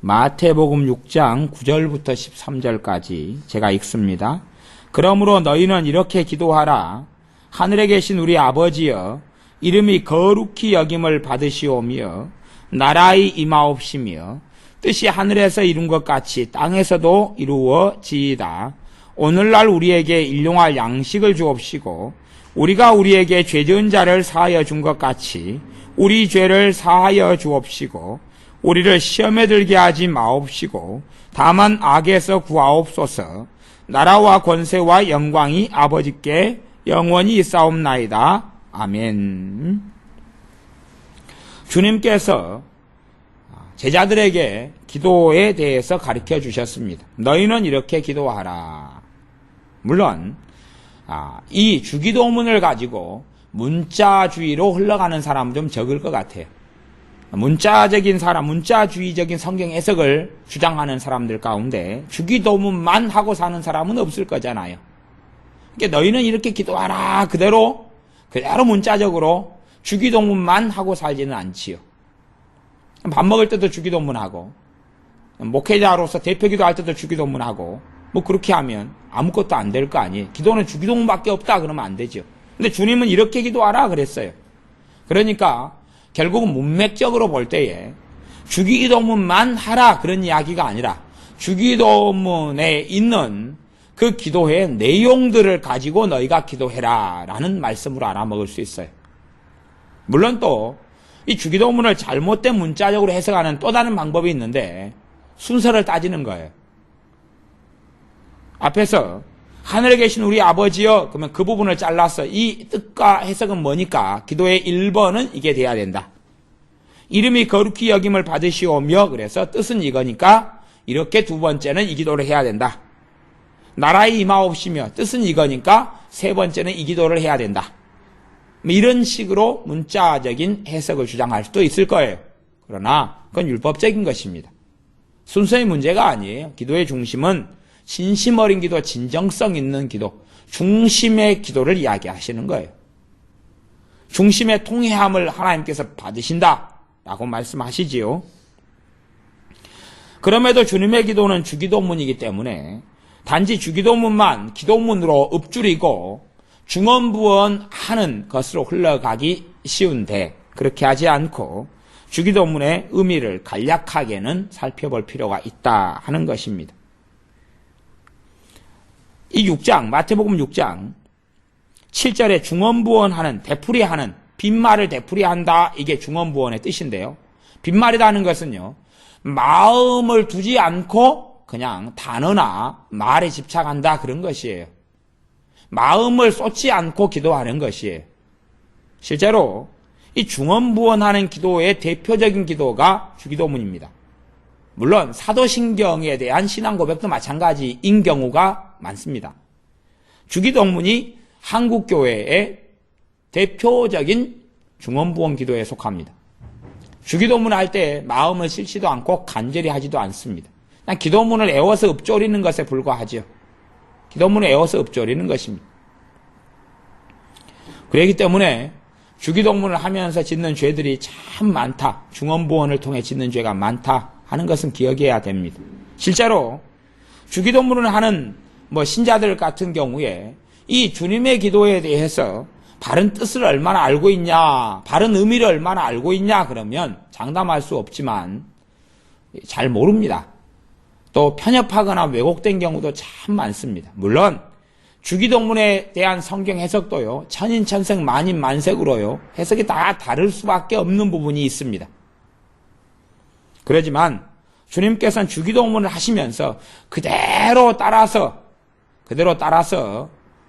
마태복음 6장 9절부터 13절까지 제가 읽습니다. 그러므로 너희는 이렇게 기도하라. 하늘에 계신 우리 아버지여, 이름이 거룩히 여김을 받으시오며 나라의 임하옵시며 뜻이 하늘에서 이룬 것 같이 땅에서도 이루어지이다. 오늘날 우리에게 일용할 양식을 주옵시고 우리가 우리에게 죄 지은 자를 사하여 준 것 같이 우리 죄를 사하여 주옵시고 우리를 시험에 들게 하지 마옵시고 다만 악에서 구하옵소서. 나라와 권세와 영광이 아버지께 영원히 있사옵나이다. 아멘. 주님께서 제자들에게 기도에 대해서 가르쳐 주셨습니다. 너희는 이렇게 기도하라. 물론 이 주기도문을 가지고 문자주의로 흘러가는 사람은 좀 적을 것 같아요. 문자적인 사람, 문자주의적인 성경 해석을 주장하는 사람들 가운데 주기도문만 하고 사는 사람은 없을 거잖아요. 그러니까 너희는 이렇게 기도하라. 그대로 문자적으로 주기도문만 하고 살지는 않지요. 밥 먹을 때도 주기도문하고, 목회자로서 대표기도 할 때도 주기도문하고, 그렇게 하면 아무것도 안 될 거 아니에요. 기도는 주기도문밖에 없다 그러면 안 되죠. 근데 주님은 이렇게 기도하라 그랬어요. 그러니까 결국은 문맥적으로 볼 때에 주기도문만 하라 그런 이야기가 아니라 주기도문에 있는 그 기도의 내용들을 가지고 너희가 기도해라 라는 말씀으로 알아먹을 수 있어요. 물론 또 이 주기도문을 잘못된 문자적으로 해석하는 또 다른 방법이 있는데 순서를 따지는 거예요. 앞에서 하늘에 계신 우리 아버지여 그러면 그 부분을 잘라서 이 뜻과 해석은 뭐니까 기도의 1번은 이게 돼야 된다. 이름이 거룩히 여김을 받으시오며 그래서 뜻은 이거니까 이렇게 두 번째는 이 기도를 해야 된다. 나라의 임하옵시며 뜻은 이거니까 세 번째는 이 기도를 해야 된다. 이런 식으로 문자적인 해석을 주장할 수도 있을 거예요. 그러나 그건 율법적인 것입니다. 순서의 문제가 아니에요. 기도의 중심은 진심 어린 기도, 진정성 있는 기도, 중심의 기도를 이야기하시는 거예요. 중심의 통회함을 하나님께서 받으신다라고 말씀하시지요. 그럼에도 주님의 기도는 주기도문이기 때문에 단지 주기도문만 기도문으로 읊줄이고 중언부언하는 것으로 흘러가기 쉬운데 그렇게 하지 않고 주기도문의 의미를 간략하게는 살펴볼 필요가 있다 하는 것입니다. 이 6장, 마태복음 6장 7절에 중언부언하는, 되풀이하는, 빈말을 되풀이한다. 이게 중언부언의 뜻인데요. 빈말이라는 것은요, 마음을 두지 않고 그냥 단어나 말에 집착한다 그런 것이에요. 마음을 쏟지 않고 기도하는 것이에요. 실제로 이 중언부언하는 기도의 대표적인 기도가 주기도문입니다. 물론 사도신경에 대한 신앙 고백도 마찬가지인 경우가 많습니다. 주기도문이 한국교회의 대표적인 중언부언 기도에 속합니다. 주기도문을 할 때 마음을 싫지도 않고 간절히 하지도 않습니다. 그냥 기도문을 애워서 읊조리는 것에 불과하죠. 기도문을 애워서 읊조리는 것입니다. 그렇기 때문에 주기도문을 하면서 짓는 죄들이 참 많다. 중언부언을 통해 짓는 죄가 많다 하는 것은 기억해야 됩니다. 실제로 주기도문을 하는 신자들 같은 경우에 이 주님의 기도에 대해서 바른 뜻을 얼마나 알고 있냐, 바른 의미를 얼마나 알고 있냐 그러면 장담할 수 없지만 잘 모릅니다. 또 편협하거나 왜곡된 경우도 참 많습니다. 물론 주기도문에 대한 성경 해석도요, 천인천색 만인만색으로요, 해석이 다 다를 수밖에 없는 부분이 있습니다. 그러지만 주님께서는 주기도문을 하시면서 그대로 따라서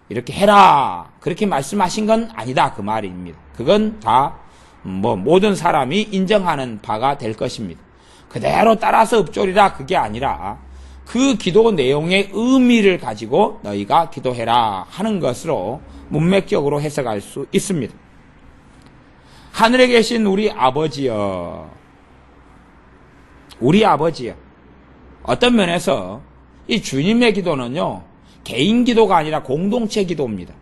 이렇게 해라 그렇게 말씀하신 건 아니다 그 말입니다. 그건 다 모든 사람이 인정하는 바가 될 것입니다. 그대로 따라서 읊조리라 그게 아니라 그 기도 내용의 의미를 가지고 너희가 기도해라 하는 것으로 문맥적으로 해석할 수 있습니다. 하늘에 계신 우리 아버지여, 우리 아버지여. 어떤 면에서 이 주님의 기도는요, 개인 기도가 아니라 공동체 기도입니다.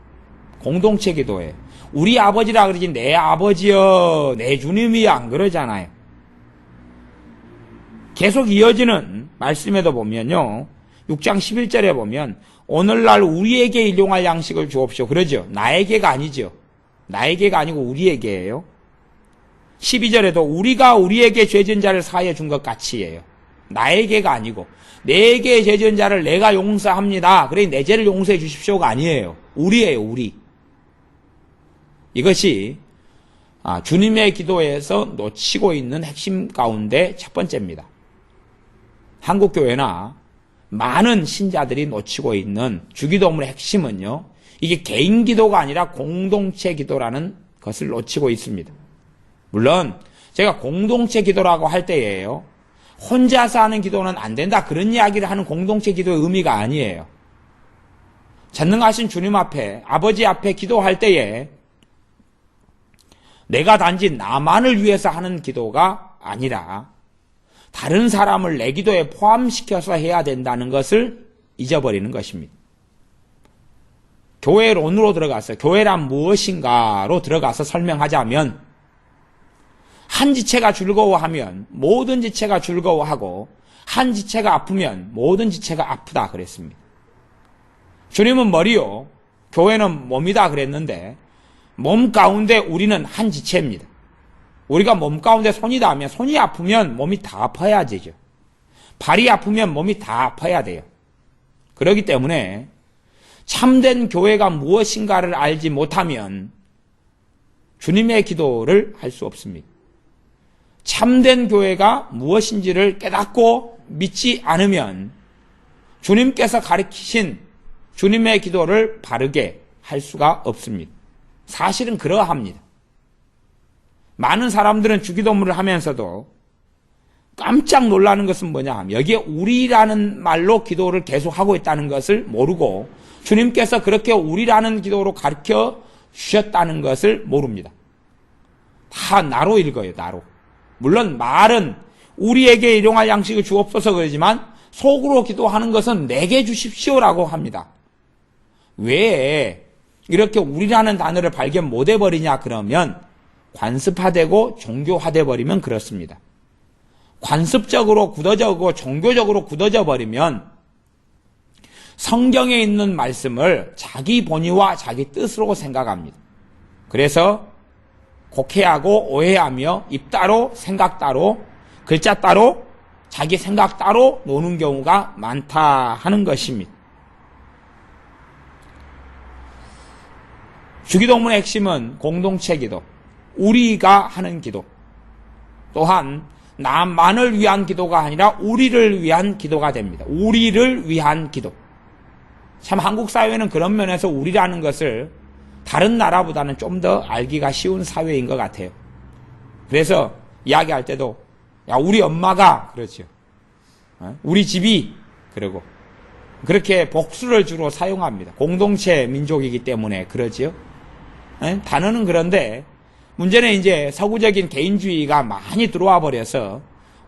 공동체 기도예요. 우리 아버지라 그러지 내 아버지여, 내 주님이야 안 그러잖아요. 계속 이어지는 말씀에도 보면요. 6장 11절에 보면 오늘날 우리에게 일용할 양식을 주옵시오. 그러죠. 나에게가 아니죠. 나에게가 아니고 우리에게예요. 12절에도 우리가 우리에게 죄진 자를 사하여 준 것 같이예요. 나에게가 아니고 내게 죄진 자를 내가 용서합니다. 그래 내 죄를 용서해 주십시오가 아니에요. 우리예요. 우리. 이것이 주님의 기도에서 놓치고 있는 핵심 가운데 첫 번째입니다. 한국교회나 많은 신자들이 놓치고 있는 주기도문의 핵심은요. 이게 개인 기도가 아니라 공동체 기도라는 것을 놓치고 있습니다. 물론 제가 공동체 기도라고 할 때예요. 혼자서 하는 기도는 안 된다. 그런 이야기를 하는 공동체 기도의 의미가 아니에요. 전능하신 주님 앞에 아버지 앞에 기도할 때에 내가 단지 나만을 위해서 하는 기도가 아니라 다른 사람을 내 기도에 포함시켜서 해야 된다는 것을 잊어버리는 것입니다. 교회론으로 들어가서 교회란 무엇인가로 들어가서 설명하자면 한 지체가 즐거워하면 모든 지체가 즐거워하고 한 지체가 아프면 모든 지체가 아프다 그랬습니다. 주님은 머리요, 교회는 몸이다 그랬는데 몸 가운데 우리는 한 지체입니다. 우리가 몸 가운데 손이 닿으면 손이 아프면 몸이 다 아파야 되죠. 발이 아프면 몸이 다 아파야 돼요. 그렇기 때문에 참된 교회가 무엇인가를 알지 못하면 주님의 기도를 할 수 없습니다. 참된 교회가 무엇인지를 깨닫고 믿지 않으면 주님께서 가르치신 주님의 기도를 바르게 할 수가 없습니다. 사실은 그러합니다. 많은 사람들은 주기도문을 하면서도 깜짝 놀라는 것은 뭐냐 하면 여기에 우리라는 말로 기도를 계속하고 있다는 것을 모르고 주님께서 그렇게 우리라는 기도로 가르쳐 주셨다는 것을 모릅니다. 다 나로 읽어요. 나로. 물론 말은 우리에게 일용할 양식을 주옵소서 그러지만 속으로 기도하는 것은 내게 주십시오라고 합니다. 왜 이렇게 우리라는 단어를 발견 못 해버리냐 그러면 관습화되고 종교화돼 버리면 그렇습니다. 관습적으로 굳어져고 종교적으로 굳어져 버리면 성경에 있는 말씀을 자기 본의와 자기 뜻으로 생각합니다. 그래서 곡해하고 오해하며 입 따로 생각 따로 글자 따로 자기 생각 따로 노는 경우가 많다 하는 것입니다. 주기도문의 핵심은 공동체 기도, 우리가 하는 기도, 또한 나만을 위한 기도가 아니라 우리를 위한 기도가 됩니다. 우리를 위한 기도. 참 한국 사회는 그런 면에서 우리라는 것을 다른 나라보다는 좀 더 알기가 쉬운 사회인 것 같아요. 그래서 이야기할 때도 야 우리 엄마가 그러죠. 우리 집이 그러고 그렇게 복수를 주로 사용합니다. 공동체 민족이기 때문에 그러지요. 단어는 그런데 문제는 이제 서구적인 개인주의가 많이 들어와 버려서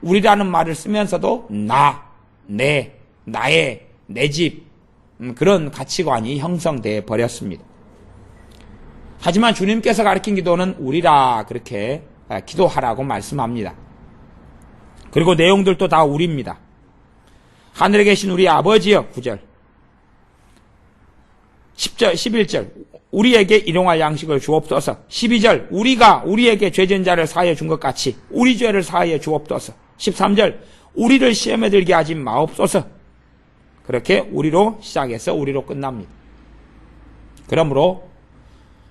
우리라는 말을 쓰면서도 나, 내, 나의, 내 집 그런 가치관이 형성돼 버렸습니다. 하지만 주님께서 가르친 기도는 우리라 그렇게 기도하라고 말씀합니다. 그리고 내용들도 다 우리입니다. 하늘에 계신 우리 아버지여 9절 10절 11절 우리에게 일용할 양식을 주옵소서. 12절 우리가 우리에게 죄진 자를 사하여 준 것 같이 우리 죄를 사하여 주옵소서. 13절 우리를 시험에 들게 하지 마옵소서. 그렇게 우리로 시작해서 우리로 끝납니다. 그러므로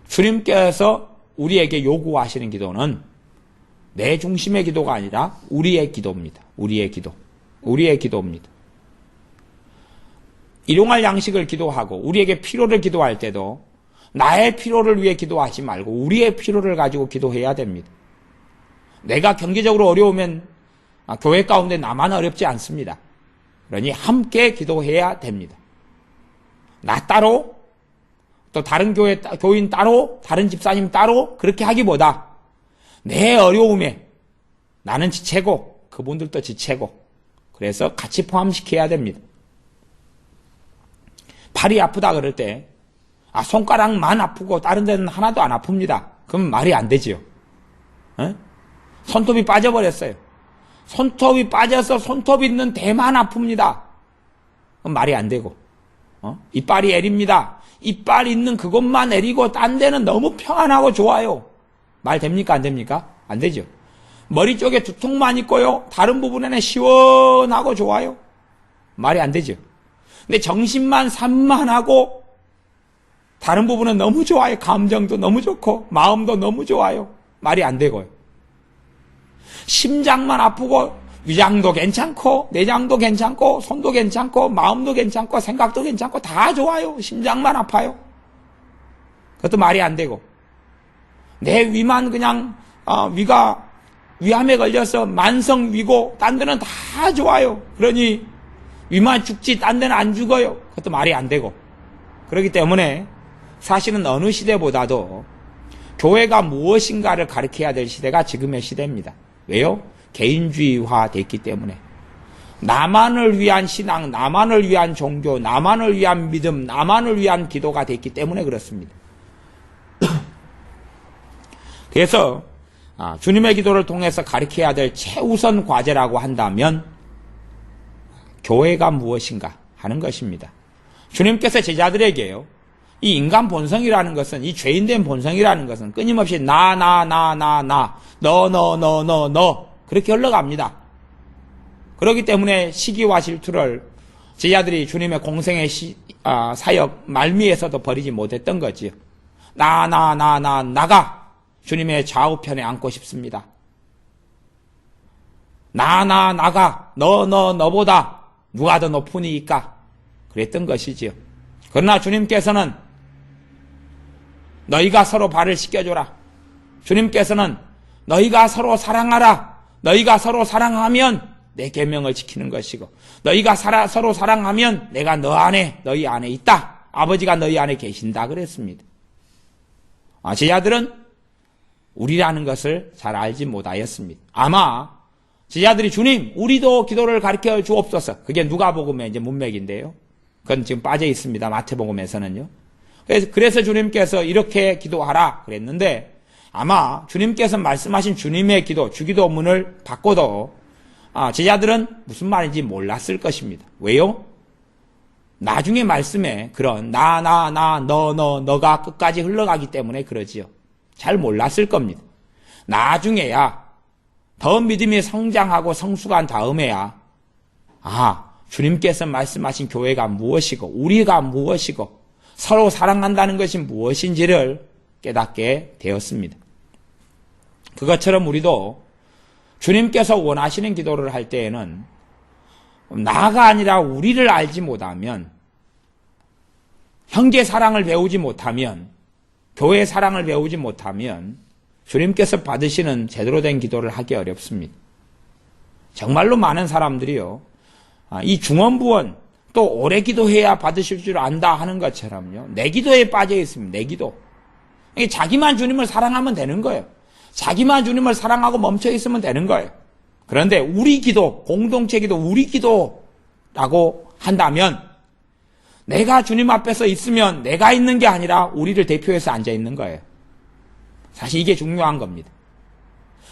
주님께서 우리에게 요구하시는 기도는 내 중심의 기도가 아니라 우리의 기도입니다. 우리의 기도. 우리의 기도입니다. 일용할 양식을 기도하고 우리에게 필요를 기도할 때도 나의 필요를 위해 기도하지 말고 우리의 필요를 가지고 기도해야 됩니다. 내가 경제적으로 어려우면 교회 가운데 나만 어렵지 않습니다. 그러니 함께 기도해야 됩니다. 나 따로 또 다른 교인 따로 다른 집사님 따로 그렇게 하기보다 내 어려움에 나는 지체고 그분들도 지체고 그래서 같이 포함시켜야 됩니다. 팔이 아프다 그럴 때 손가락만 아프고 다른 데는 하나도 안 아픕니다. 그럼 말이 안 되지요. 손톱이 빠져버렸어요. 손톱이 빠져서 손톱 있는 데만 아픕니다. 그건 말이 안 되고, 이빨이 애립니다. 이빨 있는 그것만 애리고 딴 데는 너무 평안하고 좋아요. 말 됩니까? 안 됩니까? 안 되죠. 머리 쪽에 두통만 있고요. 다른 부분에는 시원하고 좋아요. 말이 안 되죠. 근데 정신만 산만하고 다른 부분은 너무 좋아요. 감정도 너무 좋고 마음도 너무 좋아요. 말이 안 되고요. 심장만 아프고 위장도 괜찮고 내장도 괜찮고 손도 괜찮고 마음도 괜찮고 생각도 괜찮고 다 좋아요. 심장만 아파요. 그것도 말이 안 되고 내 위만 그냥 위암에 걸려서 만성 위고 딴 데는 다 좋아요. 그러니 위만 죽지 딴 데는 안 죽어요. 그것도 말이 안 되고 그렇기 때문에 사실은 어느 시대보다도 교회가 무엇인가를 가르쳐야 될 시대가 지금의 시대입니다. 왜요? 개인주의화 됐기 때문에 나만을 위한 신앙, 나만을 위한 종교, 나만을 위한 믿음, 나만을 위한 기도가 됐기 때문에 그렇습니다. 그래서 주님의 기도를 통해서 가르쳐야 될 최우선 과제라고 한다면 교회가 무엇인가 하는 것입니다. 주님께서 제자들에게요. 이 인간 본성이라는 것은 이 죄인된 본성이라는 것은 끊임없이 너 그렇게 흘러갑니다. 그렇기 때문에 시기와 질투를 제자들이 주님의 공생의 사역 말미에서도 버리지 못했던 거지요. 나가 주님의 좌우편에 앉고 싶습니다. 나가 너보다 누가 더 높으니까 그랬던 것이지요. 그러나 주님께서는 너희가 서로 발을 씻겨줘라. 주님께서는 너희가 서로 사랑하라. 너희가 서로 사랑하면 내 계명을 지키는 것이고 너희가 서로 사랑하면 내가 너 안에 너희 안에 있다. 아버지가 너희 안에 계신다 그랬습니다. 제자들은 우리라는 것을 잘 알지 못하였습니다. 아마 제자들이 주님 우리도 기도를 가르쳐 주옵소서. 그게 누가복음의 이제 문맥인데요. 그건 지금 빠져 있습니다. 마태복음에서는요. 그래서 주님께서 이렇게 기도하라 그랬는데 아마 주님께서 말씀하신 주님의 기도, 주기도문을 바꿔도 제자들은 무슨 말인지 몰랐을 것입니다. 왜요? 나중에 말씀에 그런 너가 끝까지 흘러가기 때문에 그러지요. 잘 몰랐을 겁니다. 나중에야 더 믿음이 성장하고 성숙한 다음에야 주님께서 말씀하신 교회가 무엇이고 우리가 무엇이고 서로 사랑한다는 것이 무엇인지를 깨닫게 되었습니다. 그것처럼 우리도 주님께서 원하시는 기도를 할 때에는 나가 아니라 우리를 알지 못하면 형제 사랑을 배우지 못하면 교회 사랑을 배우지 못하면 주님께서 받으시는 제대로 된 기도를 하기 어렵습니다. 정말로 많은 사람들이요. 이 중언부언 또 오래 기도해야 받으실 줄 안다 하는 것처럼요. 내 기도에 빠져 있습니다. 내 기도. 자기만 주님을 사랑하면 되는 거예요. 자기만 주님을 사랑하고 멈춰 있으면 되는 거예요. 그런데 우리 기도, 공동체 기도, 우리 기도라고 한다면 내가 주님 앞에서 있으면 내가 있는 게 아니라 우리를 대표해서 앉아 있는 거예요. 사실 이게 중요한 겁니다.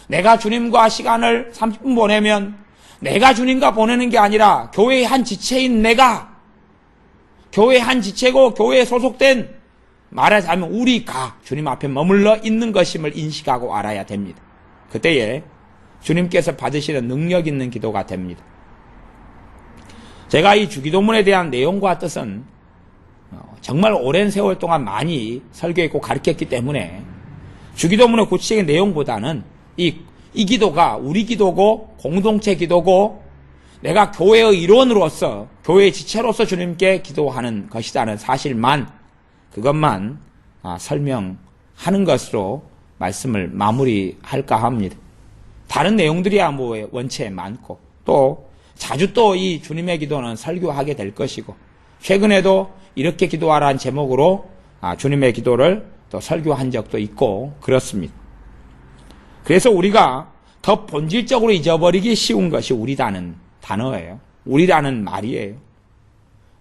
내가 주님과 시간을 30분 보내면 내가 주님과 보내는 게 아니라 교회의 한 지체인 내가 교회의 한 지체고 교회에 소속된 말하자면 우리가 주님 앞에 머물러 있는 것임을 인식하고 알아야 됩니다. 그때에 주님께서 받으시는 능력 있는 기도가 됩니다. 제가 이 주기도문에 대한 내용과 뜻은 정말 오랜 세월 동안 많이 설교했고 가르쳤기 때문에 주기도문의 구체적인 내용보다는 이 기도가 우리 기도고 공동체 기도고 내가 교회의 일원으로서 교회의 지체로서 주님께 기도하는 것이라는 사실만 그것만 설명하는 것으로 말씀을 마무리할까 합니다. 다른 내용들이야 원체 많고 또 자주 또 이 주님의 기도는 설교하게 될 것이고 최근에도 이렇게 기도하라는 제목으로 주님의 기도를 또 설교한 적도 있고 그렇습니다. 그래서 우리가 더 본질적으로 잊어버리기 쉬운 것이 우리라는 단어예요. 우리라는 말이에요.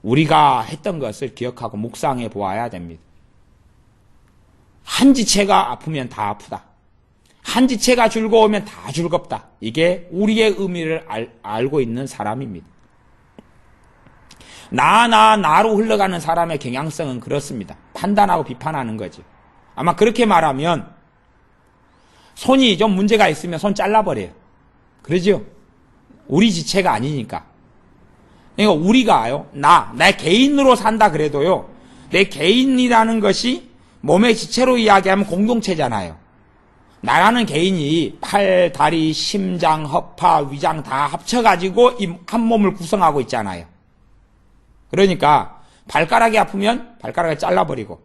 우리가 했던 것을 기억하고 묵상해 보아야 됩니다. 한 지체가 아프면 다 아프다. 한 지체가 즐거우면 다 즐겁다. 이게 우리의 의미를 알고 있는 사람입니다. 나로 흘러가는 사람의 경향성은 그렇습니다. 판단하고 비판하는 거지. 아마 그렇게 말하면 손이 좀 문제가 있으면 손 잘라버려요. 그러죠? 우리 지체가 아니니까. 그러니까 우리가요, 내 개인으로 산다 그래도요, 내 개인이라는 것이 몸의 지체로 이야기하면 공동체잖아요. 나라는 개인이 팔, 다리, 심장, 허파, 위장 다 합쳐가지고 이 한 몸을 구성하고 있잖아요. 그러니까 발가락이 아프면 발가락을 잘라버리고,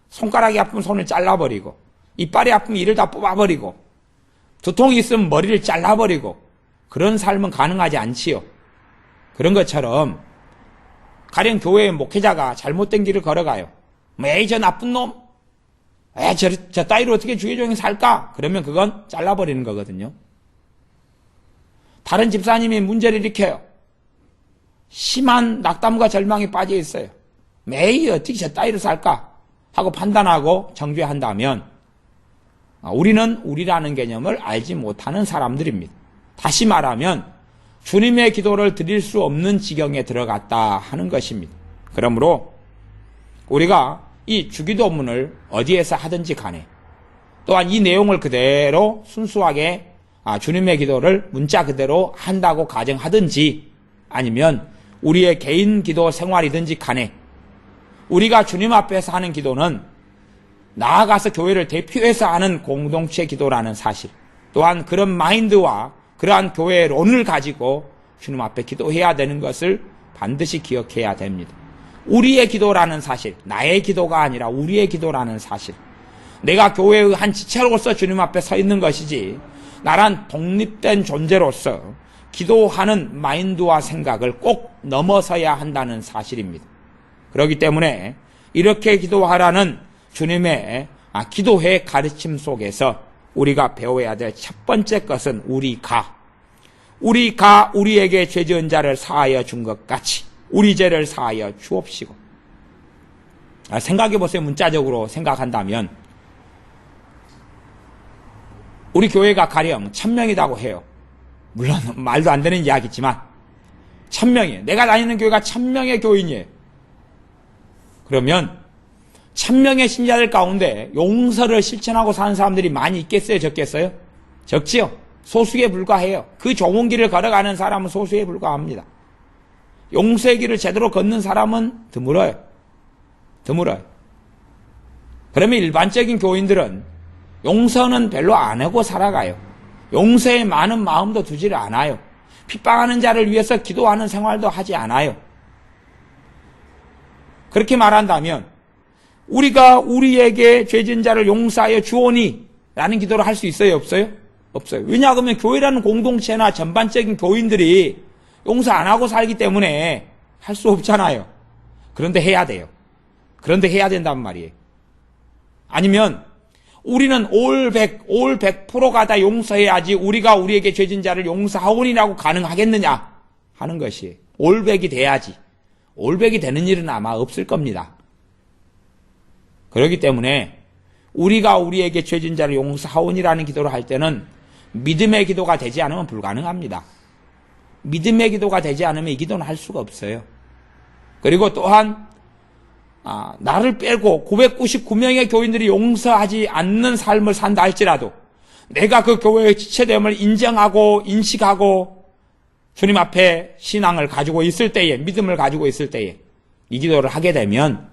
손가락이 아프면 손을 잘라버리고, 이빨이 아프면 이를 다 뽑아버리고, 두통이 있으면 머리를 잘라버리고, 그런 삶은 가능하지 않지요. 그런 것처럼 가령 교회의 목회자가 잘못된 길을 걸어가요. 에이 저 나쁜 놈, 저 따위로 어떻게 주의 종이 살까? 그러면 그건 잘라버리는 거거든요. 다른 집사님이 문제를 일으켜요. 심한 낙담과 절망에 빠져 있어요. 매일 어떻게 저 따위로 살까? 하고 판단하고 정죄한다면 우리는 우리라는 개념을 알지 못하는 사람들입니다. 다시 말하면 주님의 기도를 드릴 수 없는 지경에 들어갔다 하는 것입니다. 그러므로 우리가 이 주기도문을 어디에서 하든지 간에 또한 이 내용을 그대로 순수하게 주님의 기도를 문자 그대로 한다고 가정하든지 아니면 우리의 개인 기도 생활이든지 간에 우리가 주님 앞에서 하는 기도는 나아가서 교회를 대표해서 하는 공동체 기도라는 사실, 또한 그런 마인드와 그러한 교회론을 가지고 주님 앞에 기도해야 되는 것을 반드시 기억해야 됩니다. 우리의 기도라는 사실, 나의 기도가 아니라 우리의 기도라는 사실, 내가 교회의 한 지체로서 주님 앞에 서 있는 것이지 나란 독립된 존재로서 기도하는 마인드와 생각을 꼭 넘어서야 한다는 사실입니다. 그렇기 때문에 이렇게 기도하라는 주님의 기도의 가르침 속에서 우리가 배워야 될 첫 번째 것은 우리가 우리에게 죄 지은 자를 사하여 준 것 같이 우리 죄를 사하여 주옵시고. 생각해 보세요. 문자적으로 생각한다면 우리 교회가 가령 1000명이라고 해요. 물론 말도 안 되는 이야기지만 1000명이에요. 내가 다니는 교회가 1000명의 교인이에요. 그러면 1000명의 신자들 가운데 용서를 실천하고 사는 사람들이 많이 있겠어요? 적겠어요? 적지요. 소수에 불과해요. 그 좋은 길을 걸어가는 사람은 소수에 불과합니다. 용서의 길을 제대로 걷는 사람은 드물어요. 그러면 일반적인 교인들은 용서는 별로 안 하고 살아가요. 용서에 많은 마음도 두지를 않아요. 핍박하는 자를 위해서 기도하는 생활도 하지 않아요. 그렇게 말한다면 우리가 우리에게 죄 지은 자를 용서하여 주오니 라는 기도를 할 수 있어요? 없어요? 없어요. 왜냐하면 교회라는 공동체나 전반적인 교인들이 용서 안 하고 살기 때문에 할 수 없잖아요. 그런데 해야 돼요. 그런데 해야 된단 말이에요. 아니면 우리는 올 100%가 다 용서해야지 우리가 우리에게 죄 지은 자를 용서하오니라고 가능하겠느냐 하는 것이에요. 올 100이 돼야지. 올 100이 되는 일은 아마 없을 겁니다. 그렇기 때문에 우리가 우리에게 죄 지은 자를 용서하오니라는 기도를 할 때는 믿음의 기도가 되지 않으면 불가능합니다. 믿음의 기도가 되지 않으면 이 기도는 할 수가 없어요. 그리고 또한 나를 빼고 999명의 교인들이 용서하지 않는 삶을 산다 할지라도 내가 그 교회의 지체됨을 인정하고 인식하고 주님 앞에 신앙을 가지고 있을 때에, 믿음을 가지고 있을 때에 이 기도를 하게 되면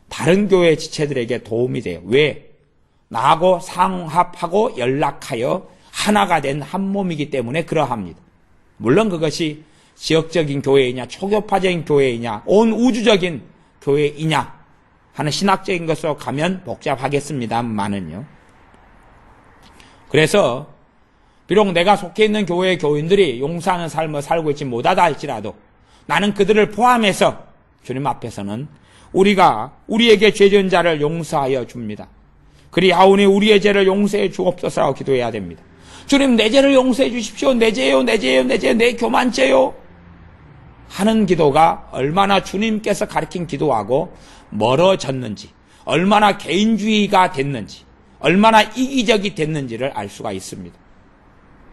다른 교회 지체들에게 도움이 돼요. 왜? 나하고 상합하고 연락하여 하나가 된 한 몸이기 때문에 그러합니다. 물론 그것이 지역적인 교회이냐 초교파적인 교회이냐 온 우주적인 교회이냐 하는 신학적인 것으로 가면 복잡하겠습니다만은요. 그래서 비록 내가 속해 있는 교회의 교인들이 용서하는 삶을 살고 있지 못하다 할지라도 나는 그들을 포함해서 주님 앞에서는 우리가 우리에게 죄 지은 자를 용서하여 줍니다. 그리하오니 우리의 죄를 용서해 주옵소서라고 기도해야 됩니다. 주님 내 죄를 용서해 주십시오. 내 죄요 내 교만죄요 하는 기도가 얼마나 주님께서 가르친 기도하고 멀어졌는지, 얼마나 개인주의가 됐는지, 얼마나 이기적이 됐는지를 알 수가 있습니다.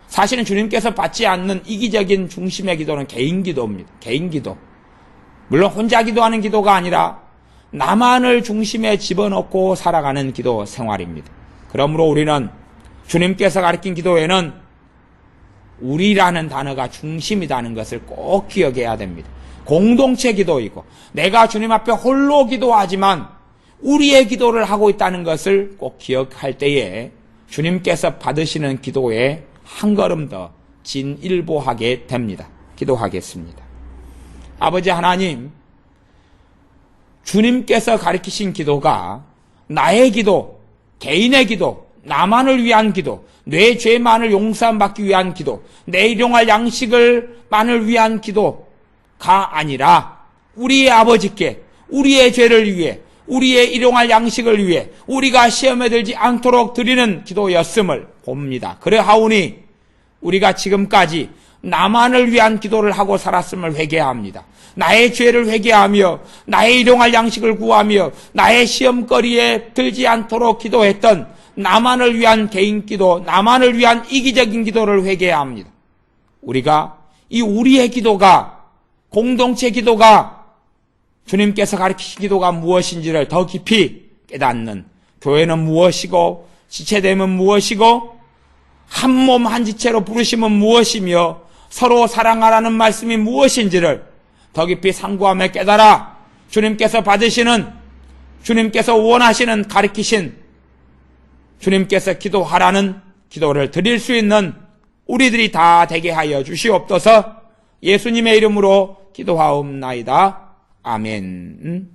사실은 주님께서 받지 않는 이기적인 중심의 기도는 개인 기도입니다. 개인 기도. 물론 혼자 기도하는 기도가 아니라 나만을 중심에 집어넣고 살아가는 기도 생활입니다. 그러므로 우리는 주님께서 가르친 기도에는 우리라는 단어가 중심이라는 것을 꼭 기억해야 됩니다. 공동체 기도이고 내가 주님 앞에 홀로 기도하지만 우리의 기도를 하고 있다는 것을 꼭 기억할 때에 주님께서 받으시는 기도에 한 걸음 더 진일보하게 됩니다. 기도하겠습니다. 아버지 하나님, 주님께서 가르치신 기도가 나의 기도, 개인의 기도, 나만을 위한 기도, 내 죄만을 용서받기 위한 기도, 내 일용할 양식을만을 위한 기도가 아니라 우리의 아버지께 우리의 죄를 위해, 우리의 일용할 양식을 위해 우리가 시험에 들지 않도록 드리는 기도였음을 봅니다. 그래하오니 우리가 지금까지 나만을 위한 기도를 하고 살았음을 회개합니다. 나의 죄를 회개하며 나의 일용할 양식을 구하며 나의 시험거리에 들지 않도록 기도했던 나만을 위한 개인 기도, 나만을 위한 이기적인 기도를 회개합니다. 우리가 이 우리의 기도가, 공동체 기도가 주님께서 가르치신 기도가 무엇인지를 더 깊이 깨닫는, 교회는 무엇이고 지체됨은 무엇이고 한 몸 한 지체로 부르심은 무엇이며 서로 사랑하라는 말씀이 무엇인지를 더 깊이 상고하며 깨달아 주님께서 받으시는, 주님께서 원하시는 가르치신, 주님께서 기도하라는 기도를 드릴 수 있는 우리들이 다 되게 하여 주시옵소서. 예수님의 이름으로 기도하옵나이다. 아멘.